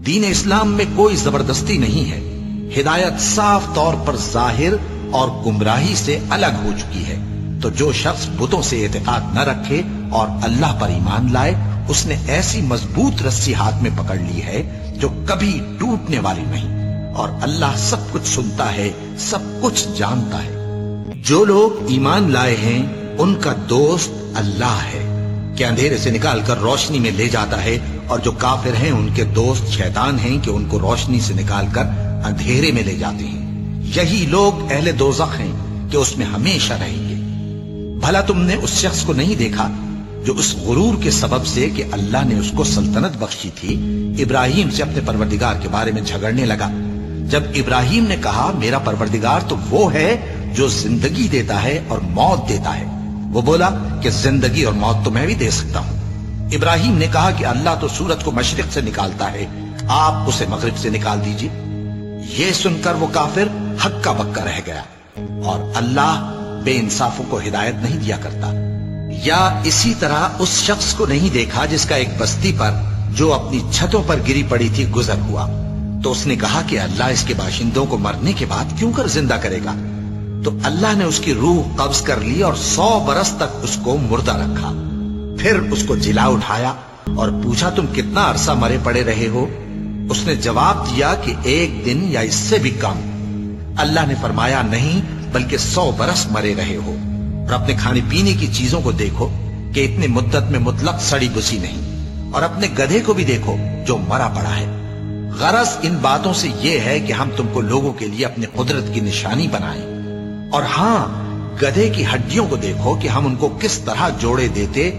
دین اسلام میں کوئی زبردستی نہیں ہے، ہدایت صاف طور پر ظاہر اور گمراہی سے الگ ہو چکی ہے۔ تو جو شخص بتوں سے اعتقاد نہ رکھے اور اللہ پر ایمان لائے، اس نے ایسی مضبوط رسی ہاتھ میں پکڑ لی ہے جو کبھی ٹوٹنے والی نہیں، اور اللہ سب کچھ سنتا ہے، سب کچھ جانتا ہے۔ جو لوگ ایمان لائے ہیں ان کا دوست اللہ ہے کہ اندھیرے سے نکال کر روشنی میں لے جاتا ہے، اور جو کافر ہیں ان کے دوست شیطان ہیں کہ ان کو روشنی سے نکال کر اندھیرے میں لے جاتے ہیں۔ یہی لوگ اہل دوزخ ہیں کہ اس میں ہمیشہ رہیں گے۔ بھلا تم نے اس شخص کو نہیں دیکھا جو اس غرور کے سبب سے کہ اللہ نے اس کو سلطنت بخشی تھی، ابراہیم سے اپنے پروردگار کے بارے میں جھگڑنے لگا؟ جب ابراہیم نے کہا میرا پروردگار تو وہ ہے جو زندگی دیتا ہے اور موت دیتا ہے، وہ بولا کہ زندگی اور موت تو میں بھی دے سکتا ہوں۔ ابراہیم نے کہا کہ اللہ تو سورج کو مشرق سے نکالتا ہے، آپ اسے مغرب سے نکال دیجئے۔ یہ سن کر وہ کافر ہکا بکا رہ گیا، اور اللہ بے انصافوں کو ہدایت نہیں دیا کرتا۔ یا اسی طرح اس شخص کو نہیں دیکھا جس کا ایک بستی پر جو اپنی چھتوں پر گری پڑی تھی گزر ہوا، تو اس نے کہا کہ اللہ اس کے باشندوں کو مرنے کے بعد کیوں کر زندہ کرے گا؟ تو اللہ نے اس کی روح قبض کر لی اور 100 برس تک اس کو مردہ رکھا۔ پھر اس کو جلا اٹھایا اور پوچھا تم کتنا عرصہ مرے پڑے رہے ہو؟ اس نے جواب دیا کہ 1 دن یا اس سے بھی کم۔ اللہ نے فرمایا نہیں بلکہ 100 برس مرے رہے ہو، اور اپنے کھانے پینے کی چیزوں کو دیکھو کہ اتنی مدت میں مطلق سڑی بسی نہیں، اور اپنے گدھے کو بھی دیکھو جو مرا پڑا ہے۔ غرض ان باتوں سے یہ ہے کہ ہم تم کو لوگوں کے لیے اپنی قدرت کی نشانی بنائیں، اور ہاں گدھے کی ہڈیوں کو دیکھو کہ ہم ان کو کس طرح جوڑے دیتے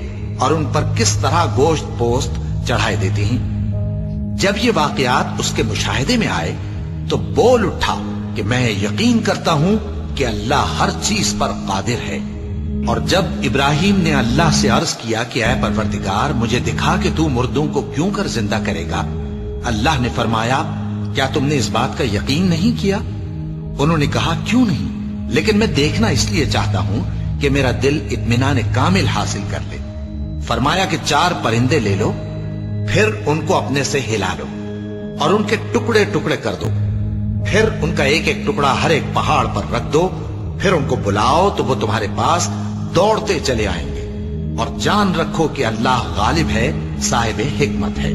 اور ان پر کس طرح گوشت پوست چڑھائے دیتے ہیں۔ جب یہ واقعات اس کے مشاہدے میں آئے تو بول اٹھا کہ میں یقین کرتا ہوں کہ اللہ ہر چیز پر قادر ہے۔ اور جب ابراہیم نے اللہ سے عرض کیا کہ اے پروردگار مجھے دکھا کہ تو مردوں کو کیوں کر زندہ کرے گا، اللہ نے فرمایا کیا تم نے اس بات کا یقین نہیں کیا؟ انہوں نے کہا کیوں نہیں، لیکن میں دیکھنا اس لیے چاہتا ہوں کہ میرا دل اطمینان کامل حاصل کر لے۔ فرمایا کہ 4 پرندے لے لو، پھر ان کو اپنے سے ہلا لو اور ان کے ٹکڑے ٹکڑے کر دو، پھر ان کا ایک ایک ٹکڑا ہر ایک پہاڑ پر رکھ دو، پھر ان کو بلاؤ تو وہ تمہارے پاس دوڑتے چلے آئیں گے، اور جان رکھو کہ اللہ غالب ہے، صاحب حکمت ہے۔